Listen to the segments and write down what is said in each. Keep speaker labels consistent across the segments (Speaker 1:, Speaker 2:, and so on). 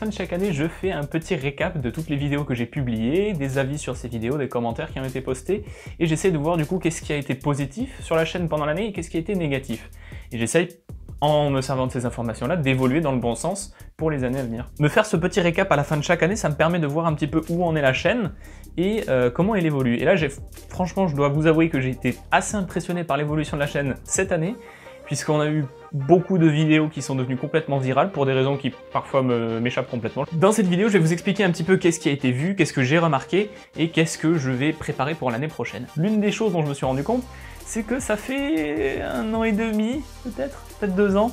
Speaker 1: fin de chaque année, je fais un petit récap de toutes les vidéos que j'ai publiées, des avis sur ces vidéos, des commentaires qui ont été postés, et j'essaie de voir du coup qu'est-ce qui a été positif sur la chaîne pendant l'année et qu'est-ce qui a été négatif. Et j'essaye, en me servant de ces informations-là, d'évoluer dans le bon sens pour les années à venir. Me faire ce petit récap à la fin de chaque année, ça me permet de voir un petit peu où en est la chaîne et comment elle évolue. Et là, franchement, je dois vous avouer que j'ai été assez impressionné par l'évolution de la chaîne cette année, puisqu'on a eu beaucoup de vidéos qui sont devenues complètement virales pour des raisons qui parfois m'échappent complètement. Dans cette vidéo, je vais vous expliquer un petit peu qu'est-ce qui a été vu, qu'est-ce que j'ai remarqué et qu'est-ce que je vais préparer pour l'année prochaine. L'une des choses dont je me suis rendu compte, c'est que ça fait 1 an et demi, peut-être 2 ans,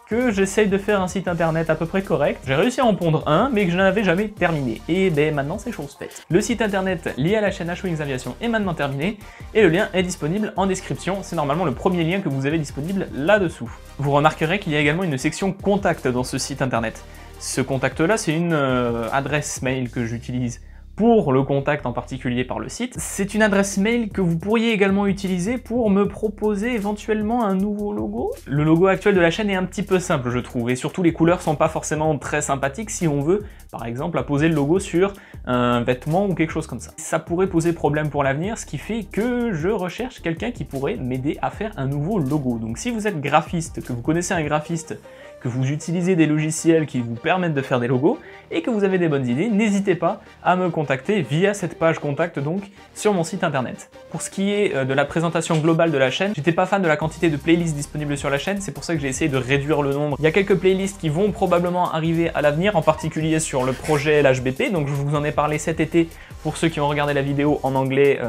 Speaker 1: que j'essaye de faire un site internet à peu près correct. J'ai réussi à en pondre un, mais que je n'avais jamais terminé. Et ben maintenant c'est chose faite. Le site internet lié à la chaîne H-Wings Aviation est maintenant terminé, et le lien est disponible en description. C'est normalement le premier lien que vous avez disponible là-dessous. Vous remarquerez qu'il y a également une section contact dans ce site internet. Ce contact-là, c'est une adresse mail que j'utilise pour le contact en particulier par le site. C'est une adresse mail que vous pourriez également utiliser pour me proposer éventuellement un nouveau logo. Le logo actuel de la chaîne est un petit peu simple, je trouve, et surtout les couleurs sont pas forcément très sympathiques si on veut, par exemple, apposer le logo sur un vêtement ou quelque chose comme ça. Ça pourrait poser problème pour l'avenir, ce qui fait que je recherche quelqu'un qui pourrait m'aider à faire un nouveau logo. Donc si vous êtes graphiste, que vous connaissez un graphiste, que vous utilisez des logiciels qui vous permettent de faire des logos et que vous avez des bonnes idées, n'hésitez pas à me contacter via cette page contact donc sur mon site internet. Pour ce qui est de la présentation globale de la chaîne, j'étais pas fan de la quantité de playlists disponibles sur la chaîne, c'est pour ça que j'ai essayé de réduire le nombre. Il y a quelques playlists qui vont probablement arriver à l'avenir, en particulier sur le projet LHBP, donc je vous en ai parlé cet été pour ceux qui ont regardé la vidéo en anglais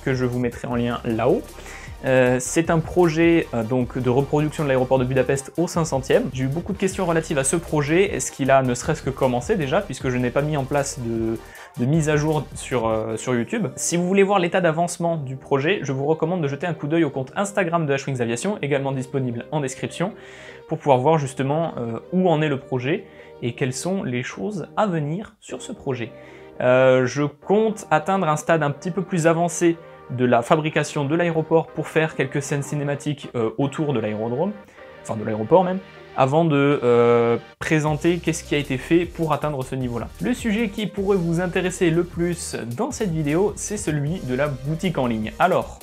Speaker 1: que je vous mettrai en lien là-haut. C'est un projet donc de reproduction de l'aéroport de Budapest au 500e. J'ai eu beaucoup de questions relatives à ce projet. Est-ce qu'il a ne serait-ce que commencé déjà, puisque je n'ai pas mis en place de mise à jour sur YouTube. Si vous voulez voir l'état d'avancement du projet, je vous recommande de jeter un coup d'œil au compte Instagram de H-Wings Aviation, également disponible en description, pour pouvoir voir justement où en est le projet et quelles sont les choses à venir sur ce projet. Je compte atteindre un stade un petit peu plus avancé de la fabrication de l'aéroport pour faire quelques scènes cinématiques autour de l'aérodrome, enfin de l'aéroport même, avant de présenter qu'est-ce qui a été fait pour atteindre ce niveau-là. Le sujet qui pourrait vous intéresser le plus dans cette vidéo, c'est celui de la boutique en ligne. Alors,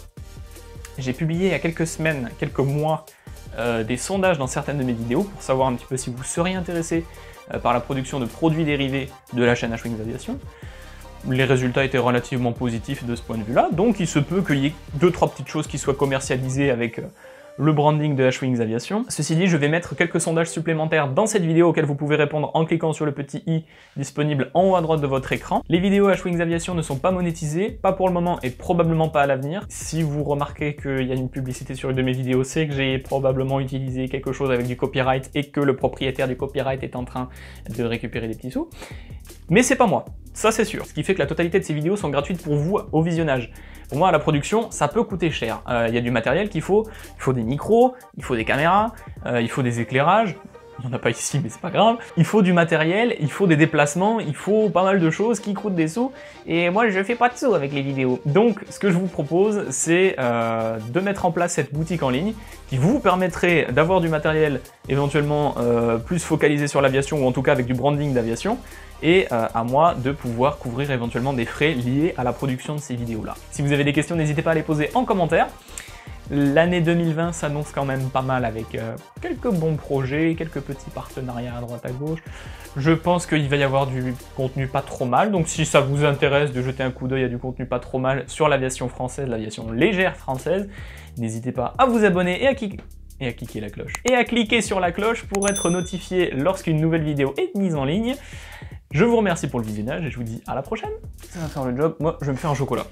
Speaker 1: j'ai publié il y a quelques semaines, quelques mois, des sondages dans certaines de mes vidéos pour savoir un petit peu si vous seriez intéressé par la production de produits dérivés de la chaîne H-Wings Aviation. Les résultats étaient relativement positifs de ce point de vue-là, donc il se peut qu'il y ait 2-3 petites choses qui soient commercialisées avec le branding de H-Wings Aviation. Ceci dit, je vais mettre quelques sondages supplémentaires dans cette vidéo auxquels vous pouvez répondre en cliquant sur le petit i disponible en haut à droite de votre écran. Les vidéos H-Wings Aviation ne sont pas monétisées, pas pour le moment et probablement pas à l'avenir. Si vous remarquez qu'il y a une publicité sur une de mes vidéos, c'est que j'ai probablement utilisé quelque chose avec du copyright et que le propriétaire du copyright est en train de récupérer des petits sous. Mais c'est pas moi, ça c'est sûr. Ce qui fait que la totalité de ces vidéos sont gratuites pour vous au visionnage. Pour moi, à la production, ça peut coûter cher. Il y a du matériel qu'il faut, il faut des micros, il faut des caméras, il faut des éclairages. Il n'y en a pas ici, mais c'est pas grave. Il faut du matériel, il faut des déplacements, il faut pas mal de choses qui coûtent des sous. Et moi, je fais pas de sous avec les vidéos. Donc, ce que je vous propose, c'est de mettre en place cette boutique en ligne qui vous permettrait d'avoir du matériel éventuellement plus focalisé sur l'aviation, ou en tout cas avec du branding d'aviation, et à moi de pouvoir couvrir éventuellement des frais liés à la production de ces vidéos-là. Si vous avez des questions, n'hésitez pas à les poser en commentaire. L'année 2020 s'annonce quand même pas mal avec quelques bons projets, quelques petits partenariats à droite à gauche. Je pense qu'il va y avoir du contenu pas trop mal, donc si ça vous intéresse de jeter un coup d'œil à du contenu pas trop mal sur l'aviation française, l'aviation légère française, n'hésitez pas à vous abonner et à cliquer la cloche. Et à cliquer sur la cloche pour être notifié lorsqu'une nouvelle vidéo est mise en ligne. Je vous remercie pour le visionnage et je vous dis à la prochaine. Ça va faire le job, moi je vais me faire un chocolat.